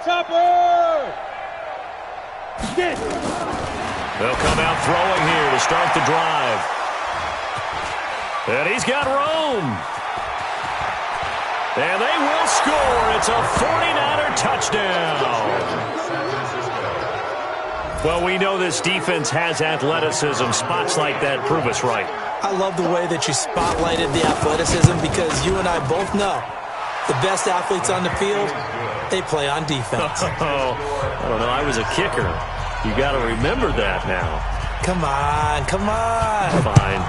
They'll come out throwing here to start the drive. And he's got room. And they will score. It's a 49er touchdown. Well, we know this defense has athleticism. Spots like that prove us right. I love the way that you spotlighted the athleticism because you and I both know the best athletes on the field, they play on defense. Oh, I don't know. I was a kicker. You got to remember that now. Come on, come on. Fine.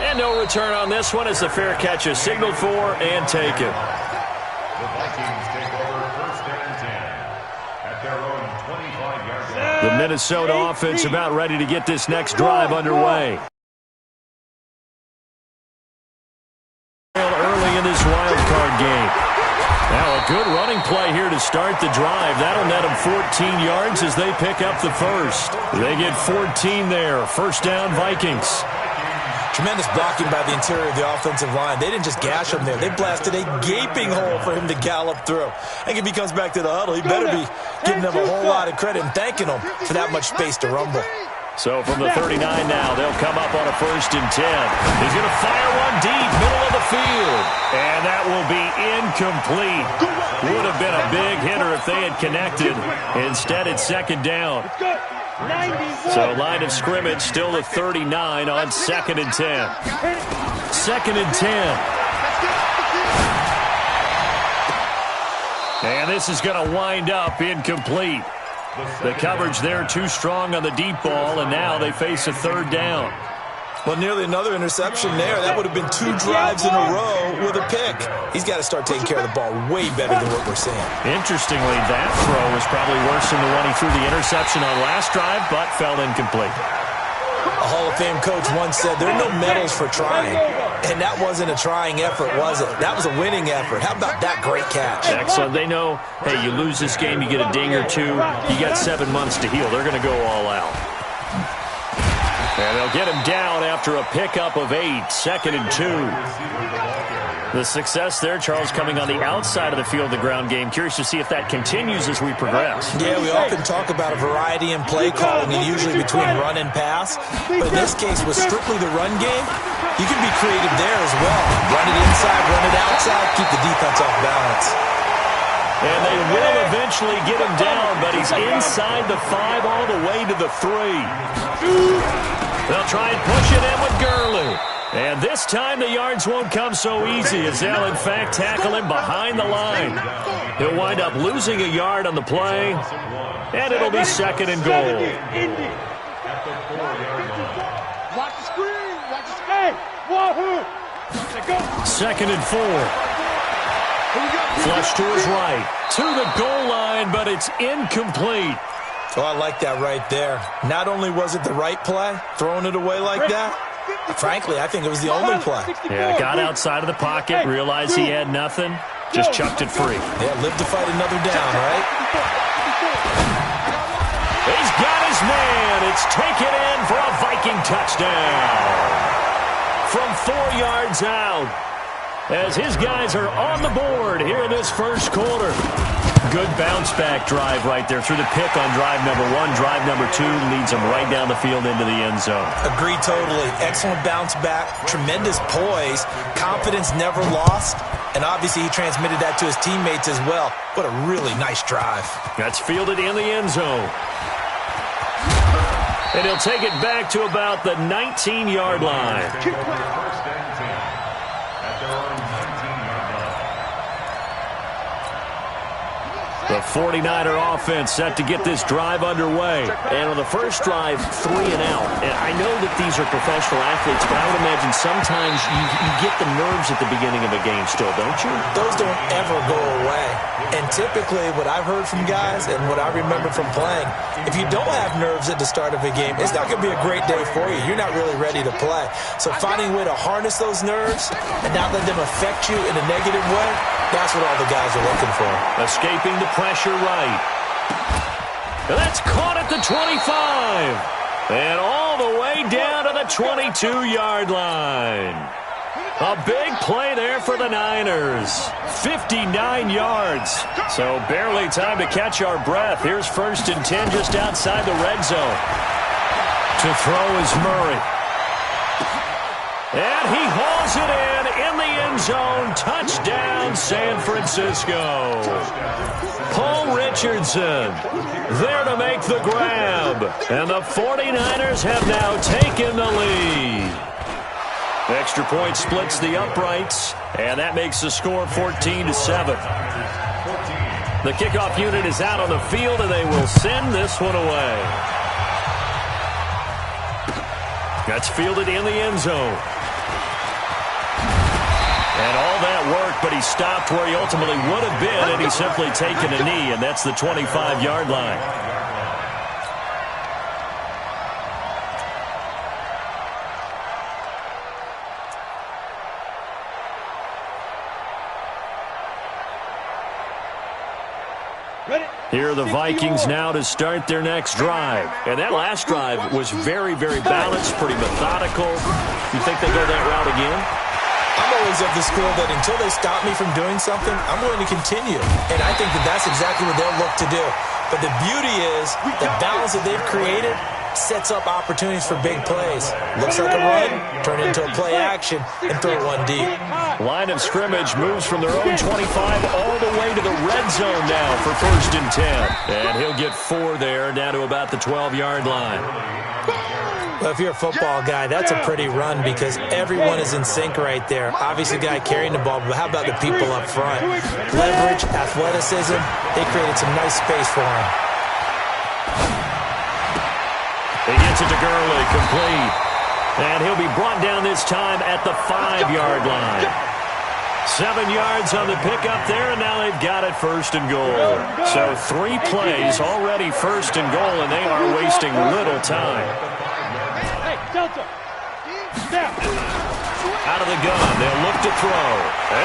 And no return on this one as the fair catch is signaled for and taken. The Vikings take over first and 10 at their own 25-yard line. The Minnesota offense about ready to get this next drive underway. Early in this wild card game. Now a good running play here to start the drive. That'll net them 14 yards as they pick up the first. They get 14 there. First down, Vikings. Tremendous blocking by the interior of the offensive line. They didn't just gash him there. They blasted a gaping hole for him to gallop through. And if he comes back to the huddle, he better be giving them a whole lot of credit and thanking them for that much space to rumble. So from the 39 now, they'll come up on a first and 10. He's going to fire one deep, middle of the field. And that will be incomplete. Would have been a big hitter if they had connected. Instead, it's second down. So line of scrimmage still at 39 on second and 10. Second and 10. And this is going to wind up incomplete. The coverage there too strong on the deep ball, and now they face a third down. Well, nearly another interception there. That would have been 2 drives in a row with a pick. He's got to start taking care of the ball way better than what we're seeing. Interestingly, that throw was probably worse than the one he threw the interception on last drive, but fell incomplete. A Hall of Fame coach once said there are no medals for trying. And that wasn't a trying effort, was it? That was a winning effort. How about that great catch? Excellent. They know, hey, you lose this game, you get a ding or two. You got 7 months to heal. They're going to go all out. And they'll get him down after a pickup of 8. Second and 2. The success there, Charles, coming on the outside of the field, the ground game. Curious to see if that continues as we progress. Yeah, we often talk about a variety in play calling, and usually between run and pass. But in this case, with strictly the run game, you can be creative there as well. Run it inside, run it outside, keep the defense off balance. And they will eventually get him down, but he's inside the 5 all the way to the 3. They'll try and push it in with Gurley. And this time the yards won't come so easy as they'll, in fact, tackle him behind the line. He'll wind up losing a yard on the play, and it'll be second and goal. Watch the screen. Watch the screen. Second and 4. Flush to his right. To the goal line, but it's incomplete. Oh, I like that right there. Not only was it the right play, throwing it away like that, frankly, I think it was the only play. Yeah, got outside of the pocket, realized he had nothing, just chucked it free. Yeah, live to fight another down, right? He's got his man. It's taken in for a Viking touchdown. From 4 yards out, as his guys are on the board here in this first quarter. Good bounce-back drive right there through the pick on drive number 1. Drive number 2 leads him right down the field into the end zone. Agree totally. Excellent bounce-back, tremendous poise, confidence never lost, and obviously he transmitted that to his teammates as well. What a really nice drive. That's fielded in the end zone. And he'll take it back to about the 19-yard line. First and 10 at their own 19-yard line. The 49er offense set to get this drive underway. And on the first drive, 3 and out. And I know that these are professional athletes, but I would imagine sometimes you get the nerves at the beginning of a game still, don't you? Those don't ever go away. And typically what I've heard from guys and what I remember from playing, if you don't have nerves at the start of a game, it's not going to be a great day for you. You're not really ready to play. So finding a way to harness those nerves and not let them affect you in a negative way, that's what all the guys are looking for. Escaping the pressure right. That's caught at the 25. And all the way down to the 22-yard line. A big play there for the Niners. 59 yards. So barely time to catch our breath. Here's 1st and 10 just outside the red zone. To throw is Murray. And he hauls it in the end zone. Touchdown, San Francisco. Paul Richardson there to make the grab. And the 49ers have now taken the lead. Extra point splits the uprights, and that makes the score 14-7. The kickoff unit is out on the field, and they will send this one away. That's fielded in the end zone. And all that work, but he stopped where he ultimately would have been, and he's simply taken a knee, and that's the 25-yard line. Here are the Vikings now to start their next drive. And that last drive was very, very balanced, pretty methodical. You think they go that route again? I'm always of the school that until they stop me from doing something, I'm going to continue. And I think that that's exactly what they'll look to do. But the beauty is the balance that they've created sets up opportunities for big plays. Looks like a run, turn it into a play action, and throw one deep. Line of scrimmage moves from their own 25 all the way to the red zone now for 1st and 10. And he'll get 4 there, down to about the 12-yard line. Well, if you're a football guy, that's a pretty run because everyone is in sync right there. Obviously, the guy carrying the ball, but how about the people up front? Leverage, athleticism, they created some nice space for him. He gets it to Gurley, complete. And he'll be brought down this time at the 5-yard line. 7 yards on the pickup there, and now they've got it 1st and goal. So 3 plays already 1st and goal, and they are wasting little time. Out of the gun, they'll look to throw.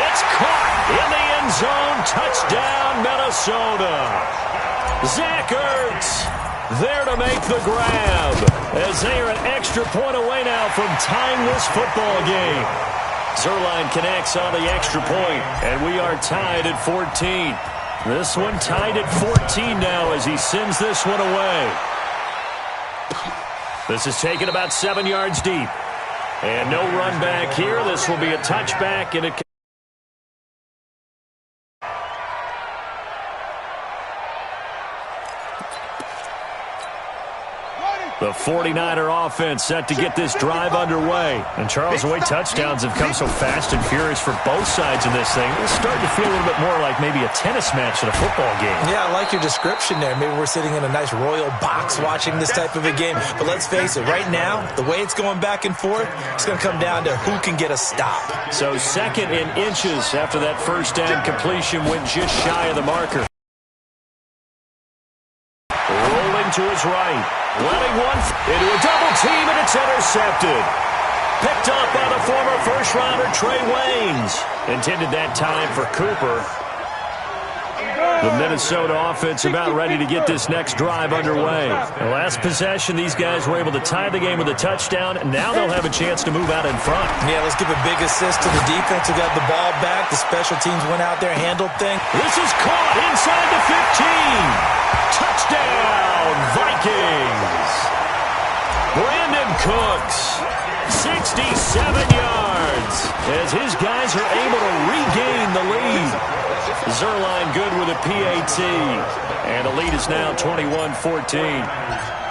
It's caught in the end zone. Touchdown, Minnesota. Zach Ertz there to make the grab, as they are an extra point away now from tying this football game. Zuerlein connects on the extra point, and we are tied at 14. This one tied at 14 now as he sends this one away. This is taken about 7 yards deep. And no run back here. This will be a touchback, and it the 49er offense set to get this drive underway. And, Charles, the way touchdowns have come so fast and furious for both sides in this thing, it's starting to feel a little bit more like maybe a tennis match than a football game. Yeah, I like your description there. Maybe we're sitting in a nice royal box watching this type of a game. But let's face it, right now, the way it's going back and forth, it's going to come down to who can get a stop. So 2nd and inches after that first down completion went just shy of the marker. Rolling to his right. Letting one into a double team, and it's intercepted. Picked up by the former first-rounder Trey Waynes. Intended that time for Cooper. The Minnesota offense about ready to get this next drive underway. The last possession, these guys were able to tie the game with a touchdown, and now they'll have a chance to move out in front. Yeah, let's give a big assist to the defense who got the ball back. The special teams went out there, handled things. This is caught inside the 15. Touchdown, Vikings. Brandon Cooks, 67 yards, as his guys are able to regain the lead. Zuerlein good with a PAT, and the lead is now 21-14.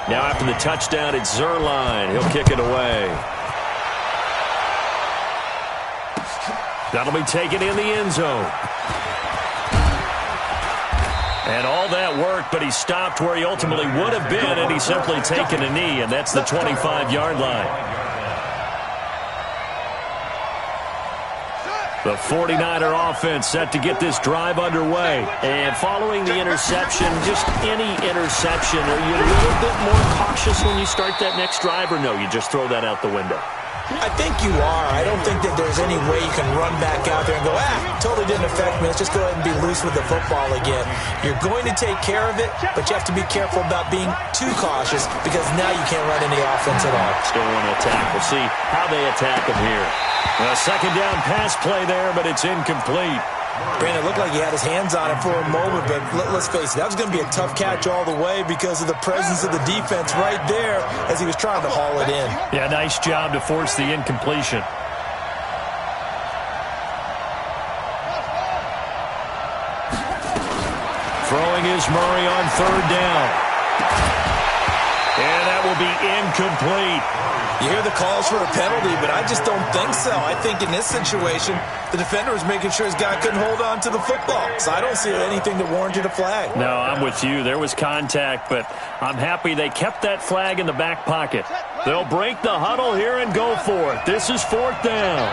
Now after the touchdown, it's Zuerlein. He'll kick it away. That'll be taken in the end zone. And all that work, but he stopped where he ultimately would have been, and he's simply taken a knee, and that's the 25-yard line. The 49er offense set to get this drive underway. And following the interception, just any interception, are you a little bit more cautious when you start that next drive, or no, you just throw that out the window? I think you are. I don't think that there's any way you can run back out there and go, totally didn't affect me. Let's just go ahead and be loose with the football again. You're going to take care of it, but you have to be careful about being too cautious because now you can't run any offense at all. Still want to attack. We'll see how they attack him here. A second down pass play there, but it's incomplete. Brandon, it looked like he had his hands on it for a moment, but let's face it, that was going to be a tough catch all the way because of the presence of the defense right there as he was trying to haul it in. Yeah, nice job to force the incompletion. Throwing is Murray on third down. And that will be incomplete. You hear the calls for a penalty, but I just don't think so. I think in this situation, the defender was making sure his guy couldn't hold on to the football. So I don't see anything that warranted a flag. No, I'm with you. There was contact, but I'm happy they kept that flag in the back pocket. They'll break the huddle here and go for it. This is fourth down.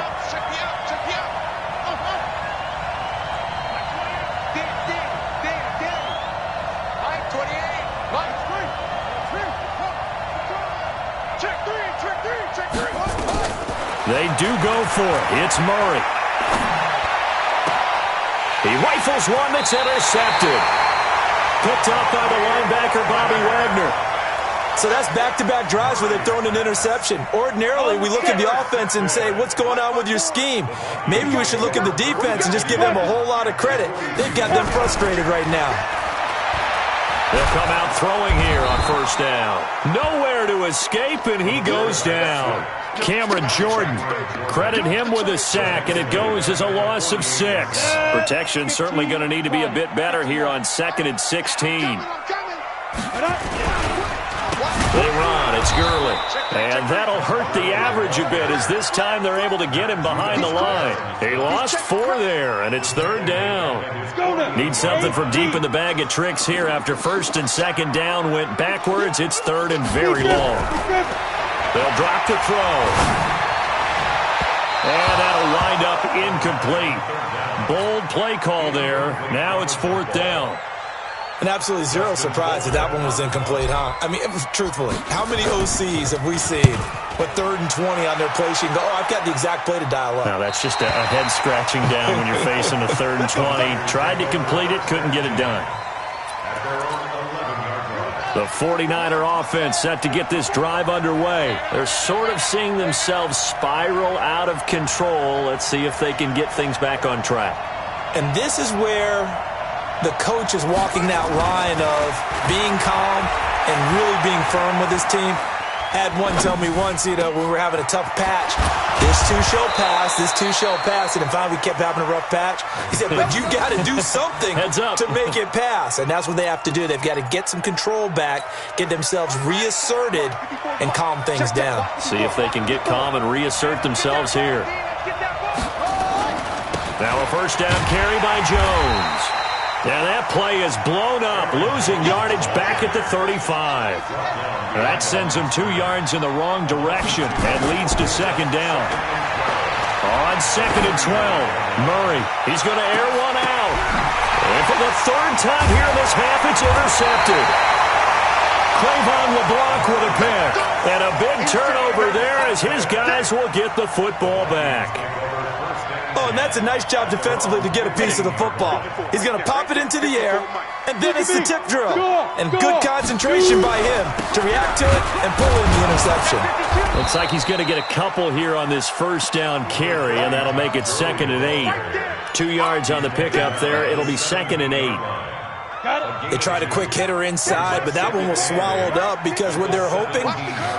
They do go for it. It's Murray. He rifles one that's intercepted. Picked up by the linebacker, Bobby Wagner. So that's back-to-back drives where they've thrown an interception. Ordinarily, we look at the offense and say, what's going on with your scheme? Maybe we should look at the defense and just give them a whole lot of credit. They've got them frustrated right now. They'll come out throwing here on first down. Nowhere to escape, and he goes down. Cameron Jordan, credit him with a sack, and it goes as a loss of 6. Protection certainly going to need to be a bit better here on 2nd and 16. They run. It's Gurley. And that'll hurt the average a bit as this time they're able to get him behind the line. He lost 4 there, and it's third down. Need something from deep in the bag of tricks here after first and second down went backwards. It's third and very long. They'll drop the throw. And that'll wind up incomplete. Bold play call there. Now it's fourth down. And absolutely zero surprise that that one was incomplete, huh? I mean, truthfully, how many OCs have we seen with 3rd and 20 on their play sheet and go, I've got the exact play to dial up? No, that's just a head scratching down when you're facing a 3rd and 20. Tried to complete it, couldn't get it done. The 49er offense set to get this drive underway. They're sort of seeing themselves spiral out of control. Let's see if they can get things back on track. And this is where the coach is walking that line of being calm and really being firm with his team. Had one tell me once, when we were having a tough patch, this too shall pass, this too shall pass, and finally we kept having a rough patch. He said, but you got to do something to make it pass, and that's what they have to do. They've got to get some control back, get themselves reasserted, and calm things down. See if they can get calm and reassert themselves here. Now a first down carry by Jones. And that play is blown up, losing yardage back at the 35. That sends him 2 yards in the wrong direction and leads to second down. On 2nd and 12, Murray, he's going to air one out. And for the 3rd time here in this half, it's intercepted. Cravon LeBlanc with a pick. And a big turnover there as his guys will get the football back. Oh, and that's a nice job defensively to get a piece of the football. He's going to pop it into the air, and then it's the tip drill. And good concentration by him to react to it and pull in the interception. Looks like he's going to get a couple here on this first down carry, and that'll make it 2nd and 8. 2 yards on the pickup there. It'll be 2nd and 8. They tried a quick hitter inside, but that one was swallowed up because what they're hoping,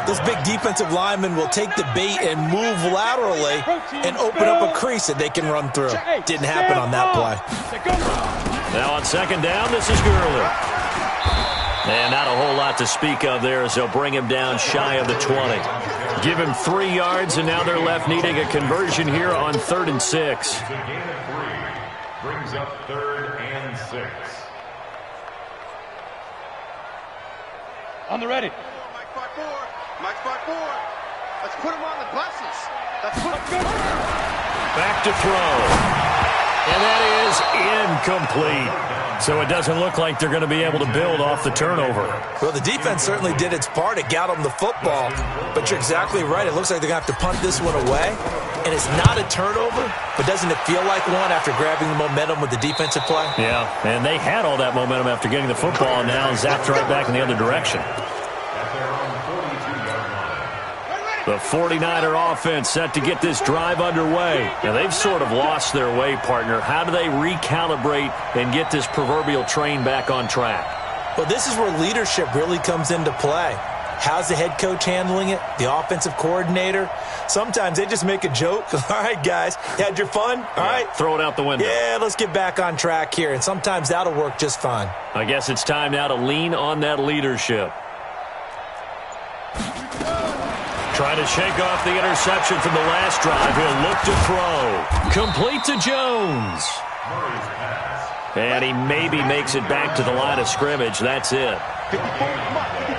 this big defensive lineman will take the bait and move laterally and open up a crease that they can run through. Didn't happen on that play. Now on 2nd down, this is Gurley. And not a whole lot to speak of there as they'll bring him down shy of the 20. Give him 3 yards, and now they're left needing a conversion here on 3rd and 6. Brings up 3rd and 6. On the ready. Mike 5-4. Mike 5-4. Let's put him on the buses. Let's put him. Back to throw. And that is incomplete. So it doesn't look like they're going to be able to build off the turnover. Well, the defense certainly did its part. It got them the football. But you're exactly right. It looks like they're going to have to punt this one away. And it's not a turnover, but doesn't it feel like one after grabbing the momentum with the defensive play? Yeah, and they had all that momentum after getting the football, and now zapped right back in the other direction. The 49er offense set to get this drive underway. Now, they've sort of lost their way, partner. How do they recalibrate and get this proverbial train back on track? Well, this is where leadership really comes into play. How's the head coach handling it? The offensive coordinator? Sometimes they just make a joke. All right, guys, had your fun? All right. Throw it out the window. Yeah, let's get back on track here. And sometimes that'll work just fine. I guess it's time now to lean on that leadership. Trying to shake off the interception from the last drive. He'll look to throw. Complete to Jones. And he maybe makes it back to the line of scrimmage. That's it.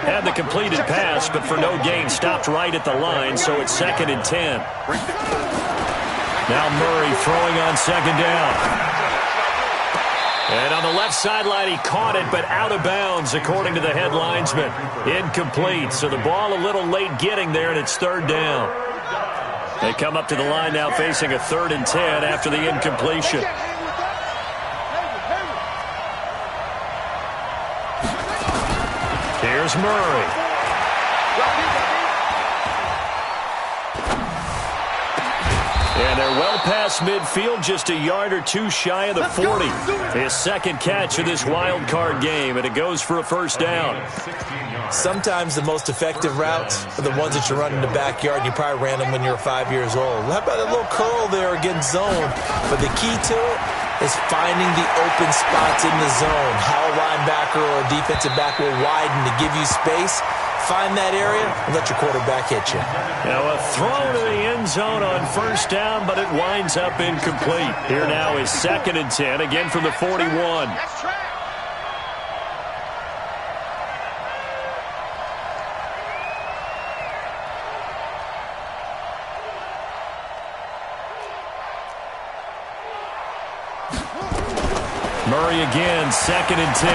Had the completed pass, but for no gain, stopped right at the line, so it's 2nd and 10. Now Murray throwing on 2nd down. And on the left sideline, he caught it, but out of bounds, according to the head linesman. Incomplete, so the ball a little late getting there, and it's 3rd down. They come up to the line now facing a 3rd and 10 after the incompletion. Here's Murray. And they're well past midfield, just a yard or two shy of the 40. His 2nd catch of this wild card game, and it goes for a 1st down. Sometimes the most effective routes are the ones that you run in the backyard, and you probably ran them when you were 5 years old. How about a little curl there against zone? But the key to it is finding the open spots in the zone. How a linebacker or a defensive back will widen to give you space. Find that area and let your quarterback hit you. Now a throw to the end zone on 1st down, but it winds up incomplete. Here now is 2nd and 10, again from the 41. Murray again, 2nd and 10.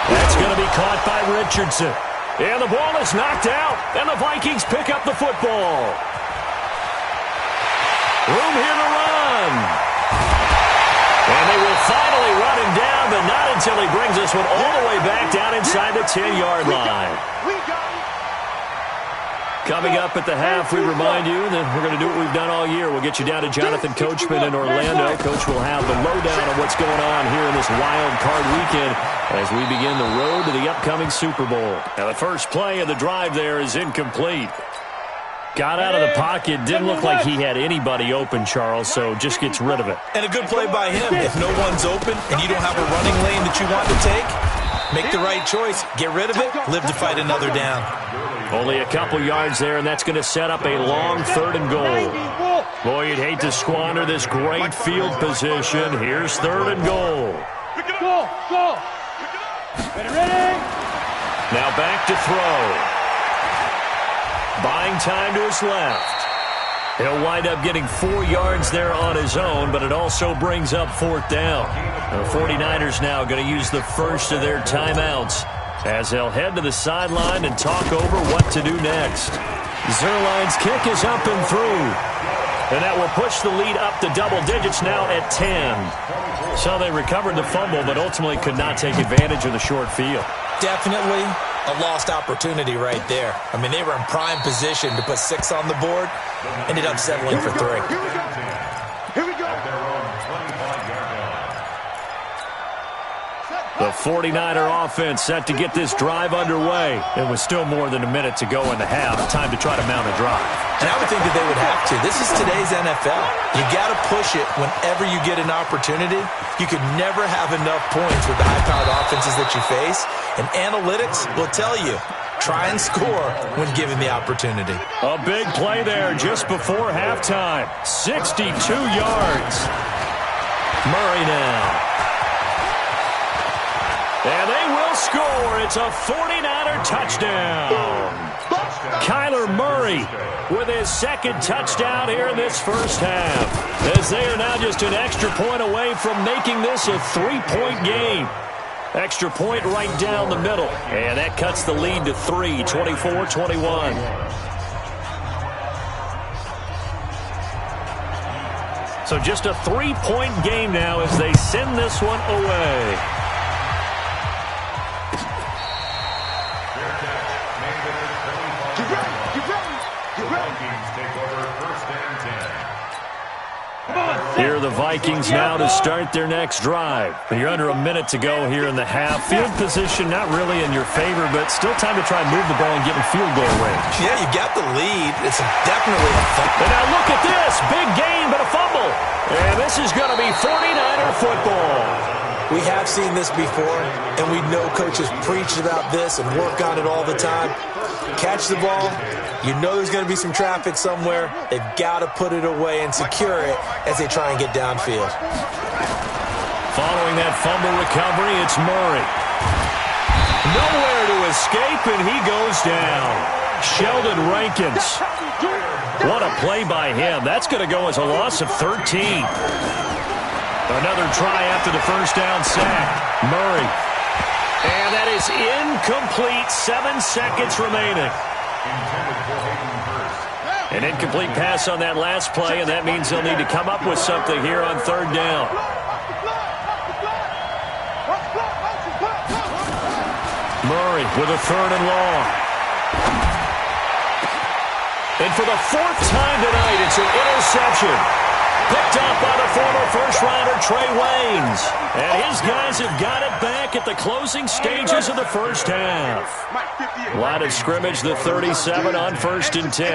That's going to be caught by Richardson. And the ball is knocked out, and the Vikings pick up the football. Room here to run. And they will finally run him down, but not until he brings this one all the way back down inside the 10-yard line. Coming up at the half, we remind you that we're going to do what we've done all year. We'll get you down to Jonathan Coachman in Orlando. Coach will have the lowdown on what's going on here in this wild card weekend as we begin the road to the upcoming Super Bowl. Now, the first play of the drive there is incomplete. Got out of the pocket. Didn't look like he had anybody open, Charles, so just gets rid of it. And a good play by him. If no one's open and you don't have a running lane that you want to take, make the right choice. Get rid of it. Live to fight another down. Only a couple yards there, and that's going to set up a long 3rd and goal. Boy, you'd hate to squander this great field position. Here's 3rd and goal. Go. Ready. Now back to throw. Buying time to his left. He'll wind up getting 4 yards there on his own, but it also brings up 4th down. The 49ers now going to use the first of their timeouts as they'll head to the sideline and talk over what to do next. Zerline's kick is up and through. And that will push the lead up to double digits now at 10. So they recovered the fumble, but ultimately could not take advantage of the short field. Definitely a lost opportunity right there. I mean, they were in prime position to put 6 on the board. Ended up settling for 3. Here we go. The 49er offense set to get this drive underway. It was still more than a minute to go in the half. Time to try to mount a drive. And I would think that they would have to. This is today's NFL. You got to push it whenever you get an opportunity. You could never have enough points with the high-powered offenses that you face. And analytics will tell you, try and score when given the opportunity. A big play there just before halftime. 62 yards. Murray now. And they will score. It's a 49er touchdown. Kyler Murray with his second touchdown here in this first half, as they are now just an extra point away from making this a 3-point game. Extra point right down the middle, and that cuts the lead to 3, 24-21. So just a 3-point game now as they send this one away. Here are the Vikings now to start their next drive. You're under a minute to go here in the half. Field position not really in your favor, but still time to try and move the ball and get in field goal range. Yeah, you got the lead. It's definitely a fumble. And now look at this. Big game, but a fumble. And this is going to be 49er football. We have seen this before, and we know coaches preach about this and work on it all the time. Catch the ball. You know there's going to be some traffic somewhere. They've got to put it away and secure it as they try and get downfield. Following that fumble recovery, it's Murray. Nowhere to escape, and he goes down. Sheldon Rankins. What a play by him. That's going to go as a loss of 13. Another try after the first down sack. Murray. And that is incomplete. 7 seconds remaining. An incomplete pass on that last play, and that means they'll need to come up with something here on third down. Murray with a third and long. And for the 4th time tonight, it's an interception. Picked up by the former first-rounder Trey Waynes. And his guys have got it back at the closing stages of the first half. Line of scrimmage, the 37 on 1st and 10.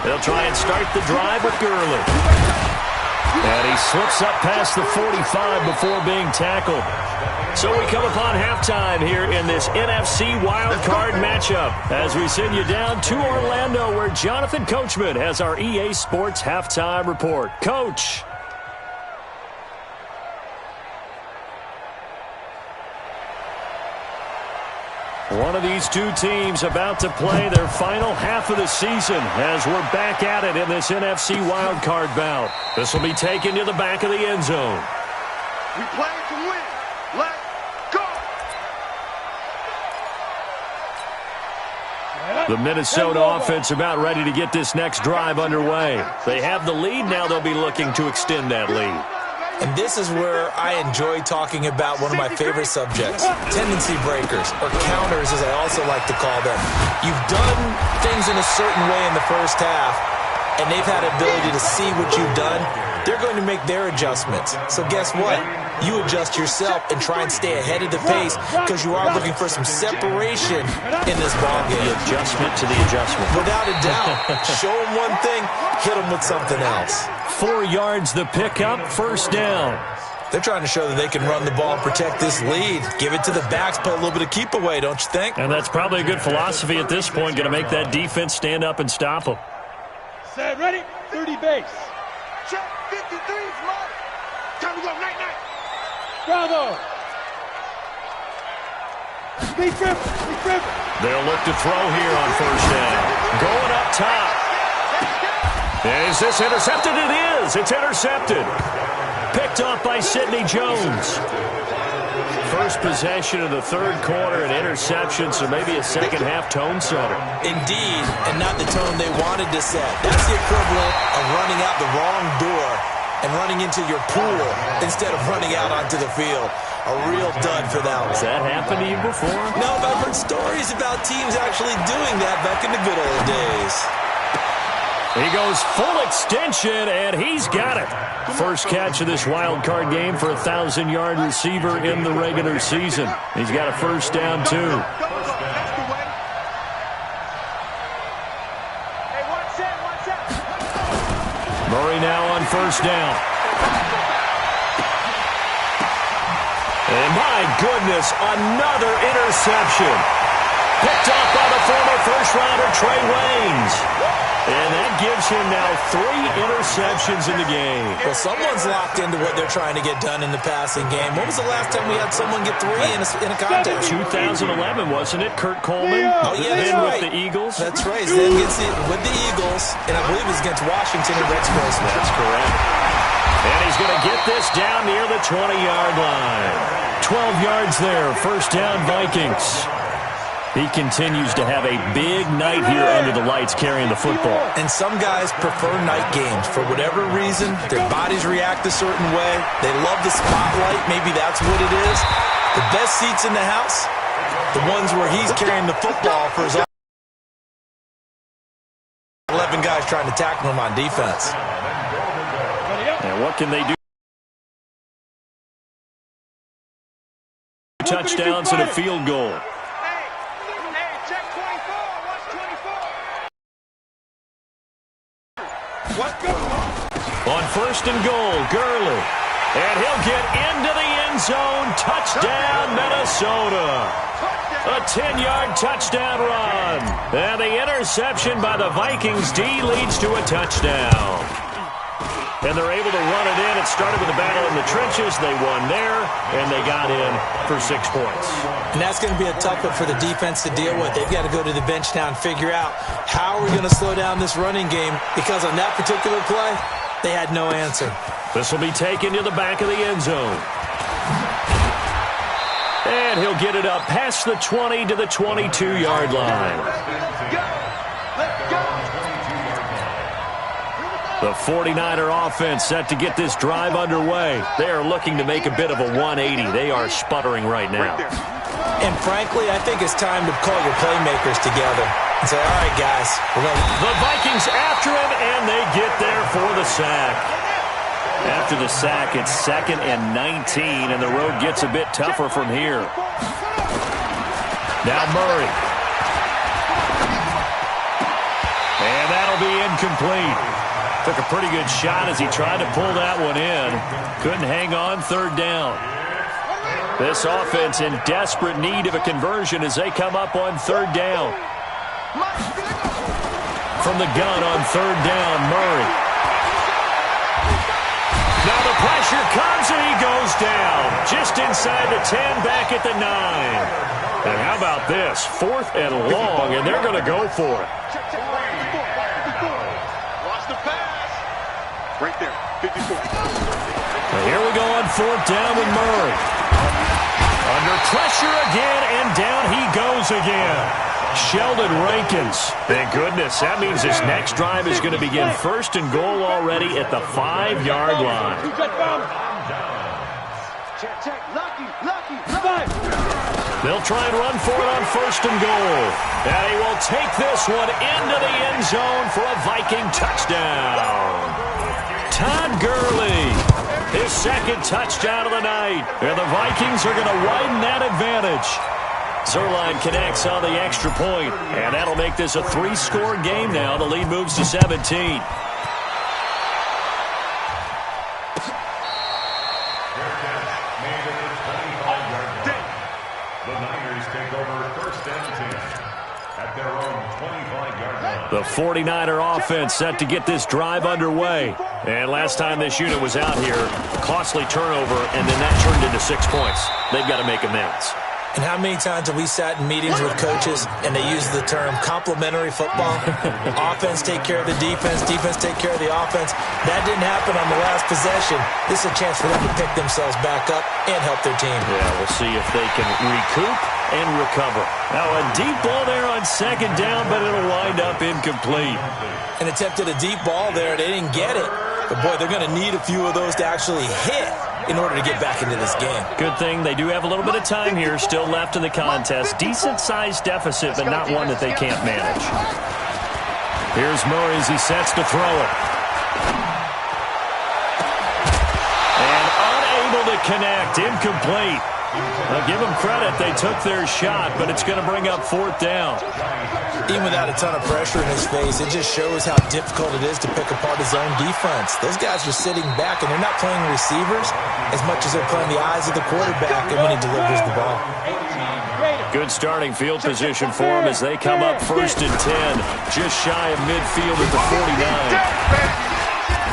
They'll try and start the drive with Gurley. And he slips up past the 45 before being tackled. So we come upon halftime here in this NFC wildcard matchup as we send you down to Orlando where Jonathan Coachman has our EA Sports halftime report. Coach. One of these two teams about to play their final half of the season as we're back at it in this NFC wildcard bout. This will be taken to the back of the end zone. We play to win. Let's go. The Minnesota offense about ready to get this next drive underway. They have the lead. Now they'll be looking to extend that lead. And this is where I enjoy talking about one of my favorite subjects, tendency breakers, or counters as I also like to call them. You've done things in a certain way in the first half, and they've had ability to see what you've done. They're going to make their adjustments. So guess what? You adjust yourself and try and stay ahead of the pace because you are looking for some separation in this ballgame. The adjustment to the adjustment. Without a doubt. Show them one thing, hit them with something else. 4 yards the pickup, first down. They're trying to show that they can run the ball and protect this lead. Give it to the backs, play a little bit of keep away, don't you think? And that's probably a good philosophy at this point, going to make that defense stand up and stop them. Set, ready, 30 base. Check 53's mark. Time to go, night-night. Bravo. Big grip, big grip. They'll look to throw here on first down. Going up top. Is this intercepted? It is. It's intercepted. Picked off by Sidney Jones. First possession of the third quarter, an interception, so maybe a second-half tone setter. Indeed, and not the tone they wanted to set. That's the equivalent of running out the wrong door and running into your pool instead of running out onto the field. A real dud for that one. Has that happened to you before? No, but I've heard stories about teams actually doing that back in the good old days. He goes full extension, and he's got it. First catch of this wild card game for a 1,000-yard receiver in the regular season. He's got a first down, too. Murray now on first down. And my goodness, another interception. Picked off by the former first-rounder Trey Waynes. And that gives him now 3 interceptions in the game. Well, someone's locked into what they're trying to get done in the passing game. When was the last time we had someone get 3 in a contest? 2011, wasn't it? Kurt Coleman. Oh, yeah, that's right. With the Eagles. That's right. Then gets it with the Eagles, and I believe it's against Washington and Rex Grossman. That's correct. And he's going to get this down near the 20-yard line. 12 yards there. First down, Vikings. He continues to have a big night here under the lights carrying the football. And some guys prefer night games. For whatever reason, their bodies react a certain way. They love the spotlight. Maybe that's what it is. The best seats in the house, the ones where he's carrying the football for his 11 guys trying to tackle him on defense. And what can they do? Touchdowns and a field goal. On first and goal, Gurley. And he'll get into the end zone. Touchdown, Minnesota. A 10-yard touchdown run. And the interception by the Vikings D leads to a touchdown. And they're able to run it in. It started with a battle in the trenches. They won there, and they got in for 6 points. And that's going to be a tough one for the defense to deal with. They've got to go to the bench now and figure out how are we going to slow down this running game, because on that particular play, they had no answer. This will be taken to the back of the end zone. And he'll get it up past the 20 to the 22-yard line. The 49er offense set to get this drive underway. They are looking to make a bit of a 180. They are sputtering right now. And frankly, I think it's time to call your playmakers together and say, all right, guys. The Vikings after him, and they get there for the sack. After the sack, it's 2nd and 19, and the road gets a bit tougher from here. Now Murray. And that'll be incomplete. Took a pretty good shot as he tried to pull that one in. Couldn't hang on, 3rd down. This offense in desperate need of a conversion as they come up on 3rd down. From the gun on 3rd down, Murray. Now the pressure comes and he goes down. Just inside the 10, back at the 9. And how about this? 4th and long, and they're going to go for it. Right there, 54. Well, here we go on 4th down with Murray. Under pressure again, and down he goes again. Sheldon Rankins. Thank goodness. That means this next drive is going to begin 1st and goal already at the 5-yard line. Check. Lucky. They'll try and run for it on 1st and goal. And he will take this one into the end zone for a Viking touchdown. Todd Gurley, his 2nd touchdown of the night. And the Vikings are going to widen that advantage. Zerline connects on the extra point, and that'll make this a 3-score game now. The lead moves to 17. The 49er offense set to get this drive underway. And last time this unit was out here, costly turnover, and then that turned into 6 points. They've got to make amends. And how many times have we sat in meetings with coaches and they use the term complementary football? Offense take care of the defense, defense take care of the offense. That didn't happen on the last possession. This is a chance for them to pick themselves back up and help their team. Yeah, we'll see if they can recoup and recover. Now a deep ball there on 2nd down, but it'll wind up incomplete. And attempted a deep ball there. They didn't get it. But, boy, they're going to need a few of those to actually hit in order to get back into this game. Good thing they do have a little bit of time here still left in the contest. Decent-sized deficit, but not one that they can't manage. Here's Murray as he sets to throw it. And unable to connect. Incomplete. I'll give them credit. They took their shot, but it's going to bring up 4th down. Even without a ton of pressure in his face, it just shows how difficult it is to pick apart his own defense. Those guys are sitting back, and they're not playing receivers as much as they're playing the eyes of the quarterback and when he delivers the ball. Good starting field position for them as they come up 1st and 10, just shy of midfield at the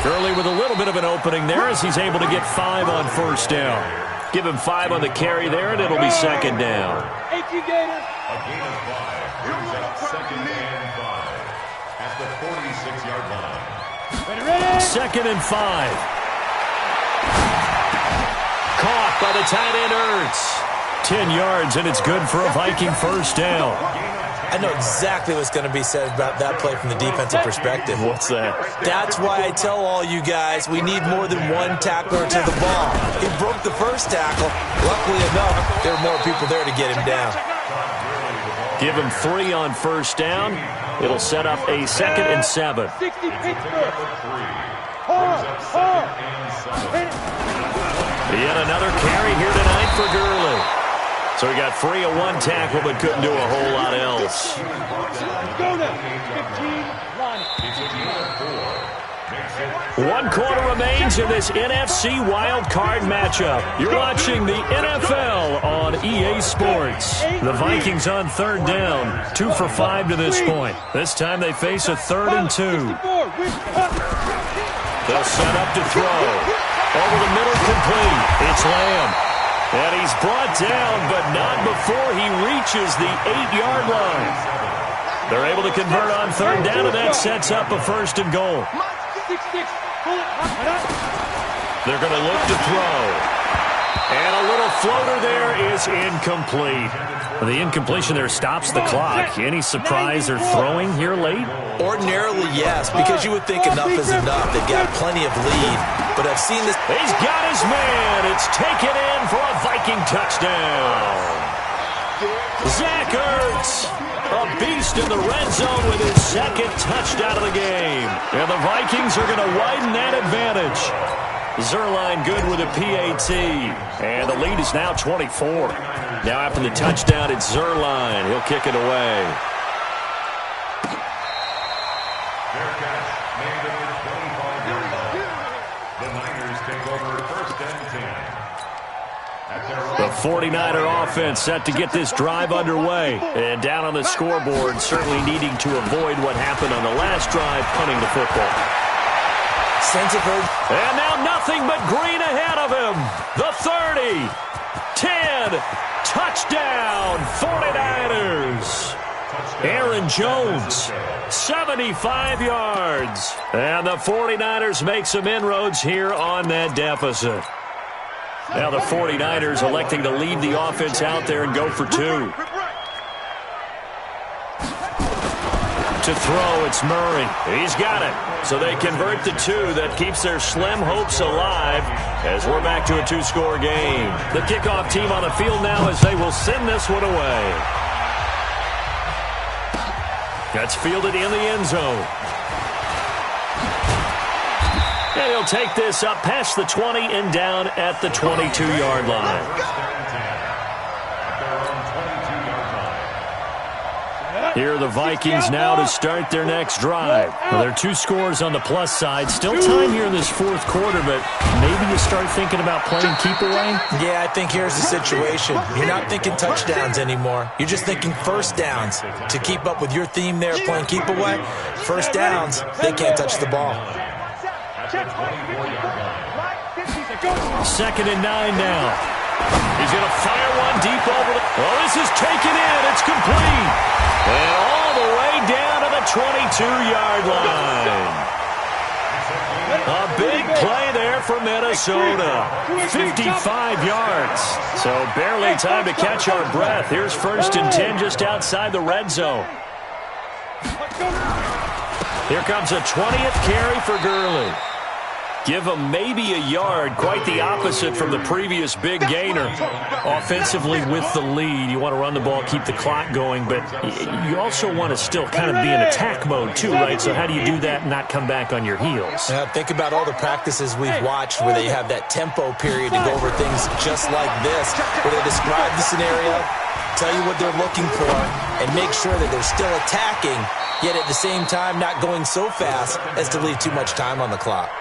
49. Gurley with a little bit of an opening there as he's able to get 5 on 1st down. Give him 5 on the carry there, and it'll be 2nd down. A gain of 5 brings up 2nd and 5 at the 46-yard line. 2nd and 5. Caught by the tight end Ertz. 10 yards, and it's good for a Viking 1st down. I know exactly what's going to be said about that play from the defensive perspective. What's that? That's why I tell all you guys we need more than one tackler to the ball. He broke the first tackle. Luckily enough, there were more people there to get him down. Give him 3 on 1st down. It'll set up a 2nd and 7. 60 Pittsburgh. Yet another carry here tonight for Gurley. So he got free of 1 tackle but couldn't do a whole lot else. Go now. 15 line. 1 quarter remains in this NFC Wild Card matchup. You're watching the NFL on EA Sports. The Vikings on 3rd down, 2 for 5 to this point. This time they face a 3rd and 2. They'll set up to throw. Over the middle, complete. It's Lamb. And he's brought down, but not before he reaches the 8-yard line. They're able to convert on 3rd down, and that sets up a 1st and goal. They're going to look to throw. And a little floater there is incomplete. The incompletion there stops the clock. Any surprise they're throwing here late? Ordinarily, yes, because you would think enough is enough. They've got plenty of lead, but I've seen this. He's got his man. It's taken in for a Viking touchdown. Zach Ertz, a beast in the red zone with his 2nd touchdown of the game. And the Vikings are going to widen that advantage. Zerline good with a PAT. And the lead is now 24. Now after the touchdown, it's Zerline. He'll kick it away. Fair catch made at the 25-yard line. The Niners take over 1st and 10. The 49er offense set to get this drive underway. And down on the scoreboard, certainly needing to avoid what happened on the last drive, punting the football. And now nothing but green ahead of him. The 30, 10, touchdown, 49ers. Aaron Jones, 75 yards. And the 49ers make some inroads here on that deficit. Now the 49ers electing to leave the offense out there and go for 2. To throw, it's Murray. He's got it. So they convert the 2. That keeps their slim hopes alive as we're back to a 2-score game. The kickoff team on the field now as they will send this one away. That's fielded in the end zone. And he'll take this up past the 20 and down at the 22-yard line. Here are the Vikings now to start their next drive. Well, there are 2 scores on the plus side. Still time here in this 4th quarter, but maybe you start thinking about playing keep away? Yeah, I think here's the situation. You're not thinking touchdowns anymore. You're just thinking 1st downs. To keep up with your theme there, playing keep away, 1st downs, they can't touch the ball. 2nd and 9 now. He's going to fire one deep over the... Oh, this is taken in. It's complete. And all the way down to the 22-yard line. A big play there for Minnesota. 55 yards. So barely time to catch our breath. Here's 1st and 10 just outside the red zone. Here comes a 20th carry for Gurley. Give him maybe a yard, quite the opposite from the previous big gainer. Offensively with the lead, you want to run the ball, keep the clock going, but you also want to still kind of be in attack mode too, right? So how do you do that and not come back on your heels? Think about all the practices we've watched where they have that tempo period to go over things just like this, where they describe the scenario, tell you what they're looking for, and make sure that they're still attacking, yet at the same time not going so fast as to leave too much time on the clock.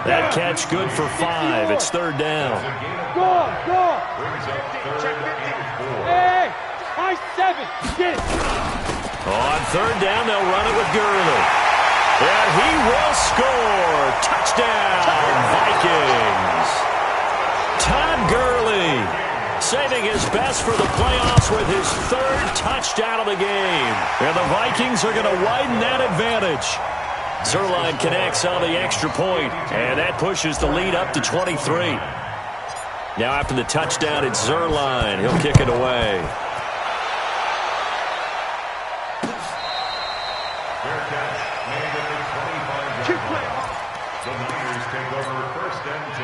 That catch good for 5. It's 3rd down. Go! Hey! High 7. Get it. On third down, they'll run it with Gurley. And he will score. Touchdown, Vikings. Todd Gurley saving his best for the playoffs with his third touchdown of the game. And the Vikings are going to widen that advantage. Zerline connects on the extra point, and that pushes the lead up to 23. Now after the touchdown, it's Zerline. He'll kick it away. Fair catch made at the 25-yard line. The Niners take over 1st and 10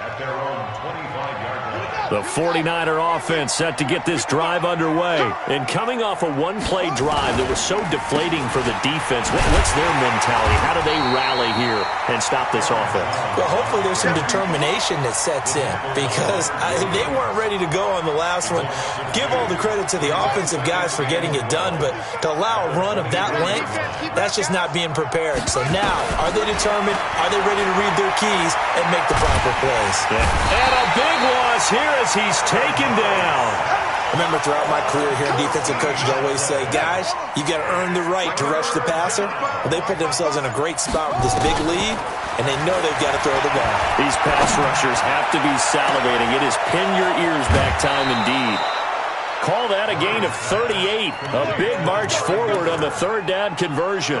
at their own 25-yard line. The 49er offense set to get this drive underway. And coming off a one-play drive that was so deflating for the defense, what's their mentality? How do they rally here and stop this offense? Well, hopefully there's some determination that sets in because they weren't ready to go on the last one. Give all the credit to the offensive guys for getting it done, but to allow a run of that length, that's just not being prepared. So now, are they determined? Are they ready to read their keys and make the proper plays? Yeah. And a big loss here as he's taken down. Remember, throughout my career here, defensive coaches always say, guys, you got to earn the right to rush the passer. Well, they put themselves in a great spot with this big lead, and they know they've got to throw the ball. These pass rushers have to be salivating. It is pin your ears back time indeed. Call that a gain of 38. A big march forward on the third down conversion.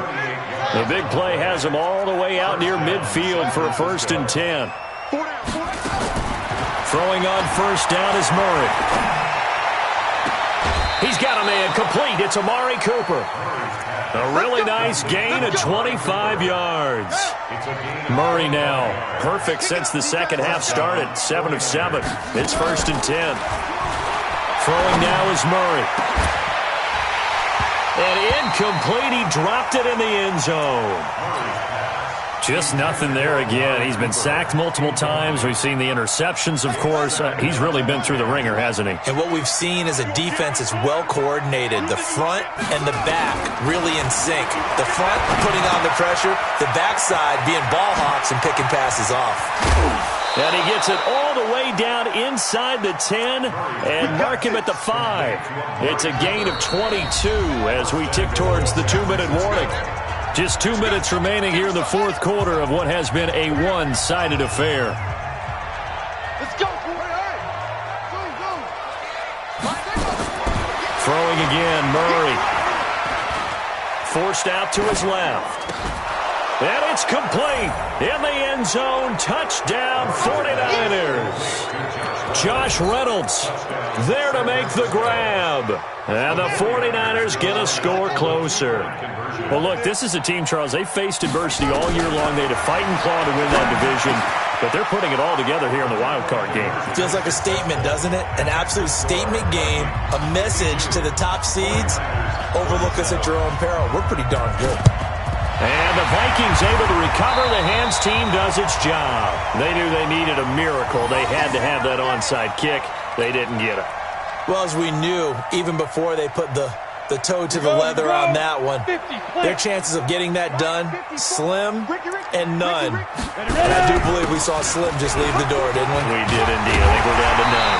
The big play has them all the way out near midfield for a 1st and 10. Throwing on first down is Murray. He's got a man complete. It's Amari Cooper. A really nice gain of 25 yards. Murray now perfect since the second half started. 7 of 7. It's 1st and 10. Throwing now is Murray. And incomplete. He dropped it in the end zone. Just nothing there again. He's been sacked multiple times. We've seen the interceptions, of course. He's really been through the ringer, hasn't he? And what we've seen is a defense that's well coordinated. The front and the back really in sync. The front putting on the pressure, the backside being ball hawks and picking passes off. And he gets it all the way down inside the 10 and mark him at the 5. It's a gain of 22 as we tick towards the 2-minute warning. Just 2 minutes remaining here in the fourth quarter of what has been a one-sided affair. Let's go. Throwing again, Murray. Forced out to his left. And it's complete. In the end zone, touchdown 49ers. Josh Reynolds there to make the grab. And the 49ers get a score closer. Well, look, this is a team, Charles, they faced adversity all year long. They had to fight and claw to win that division, but they're putting it all together here in the wild card game. Feels like a statement, doesn't it? An absolute statement game, a message to the top seeds. Overlook us at your own peril. We're pretty darn good. And the Vikings able to recover. The hands team does its job. They knew they needed a miracle. They had to have that onside kick. They didn't get it. Well, as we knew, even before they put the toe to the leather on that one, their chances of getting that done, slim and none. And I do believe we saw Slim just leave the door, didn't we? We did indeed. I think we're down to none.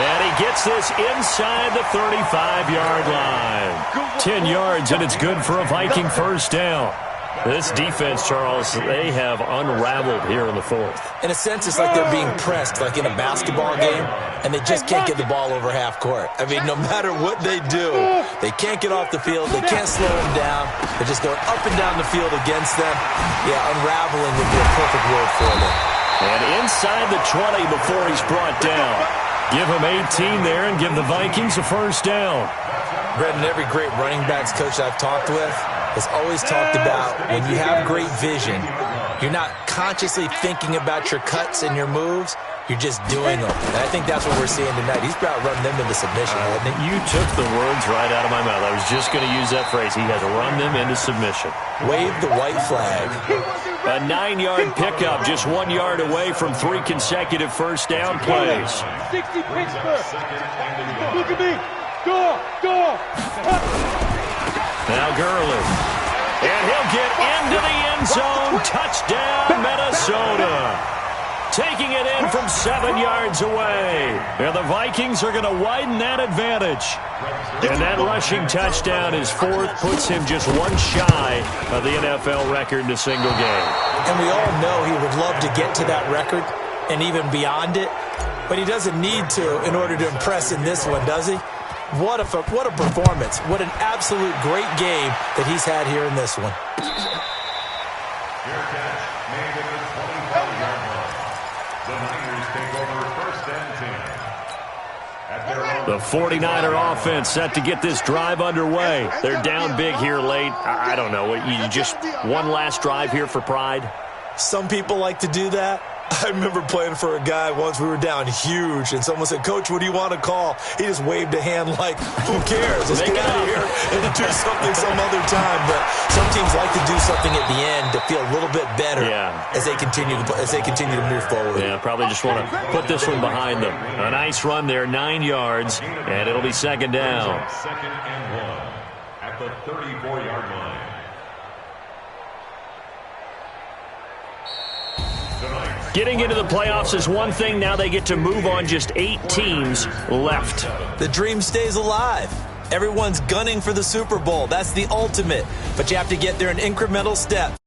And he gets this inside the 35-yard line. 10 yards, and it's good for a Viking first down. This defense, Charles, they have unraveled here in the fourth. In a sense, it's like they're being pressed, like in a basketball game, and they just can't get the ball over half court. I mean, no matter what they do, they can't get off the field. They can't slow them down. They're just going up and down the field against them. Yeah, unraveling would be a perfect word for them. And inside the 20 before he's brought down. Give him 18 there and give the Vikings a first down. Brendan, every great running backs coach I've talked with has always talked about when you have great vision, you're not consciously thinking about your cuts and your moves. You're just doing them. And I think that's what we're seeing tonight. He's about running them into submission, hasn't he? You took the words right out of my mouth. I was just going to use that phrase. He has run them into submission. Wave the white flag. A 9-yard pickup, just 1 yard away from 3 consecutive first down plays. 60 Pittsburgh. Look at me. Go. Now Gurley. And he'll get into the end zone. Touchdown, Minnesota. taking it in from 7 yards away. And the Vikings are going to widen that advantage. And that rushing touchdown, his fourth, puts him just one shy of the NFL record in a single game. And we all know he would love to get to that record and even beyond it, but he doesn't need to in order to impress in this one, does he? What a performance. What an absolute great game that he's had here in this one. Fair catch made at the 25-yard line. The Niners take over first and 10. At their own The 49er offense set to get this drive underway. They're down big here late. I don't know. You just one last drive here for pride? Some people like to do that. I remember playing for a guy once. We were down huge, and someone said, "Coach, what do you want to call?" He just waved a hand like, "Who cares? Let's get out of here and do something some other time." But some teams like to do something at the end to feel a little bit better as they continue to move forward. Yeah, probably just want to put this one behind them. A nice run there, 9 yards, and it'll be second down. second and 1 at the 34-yard line. Getting into the playoffs is one thing. Now they get to move on. Just 8 teams left. The dream stays alive. Everyone's gunning for the Super Bowl. That's the ultimate. But you have to get there in incremental steps.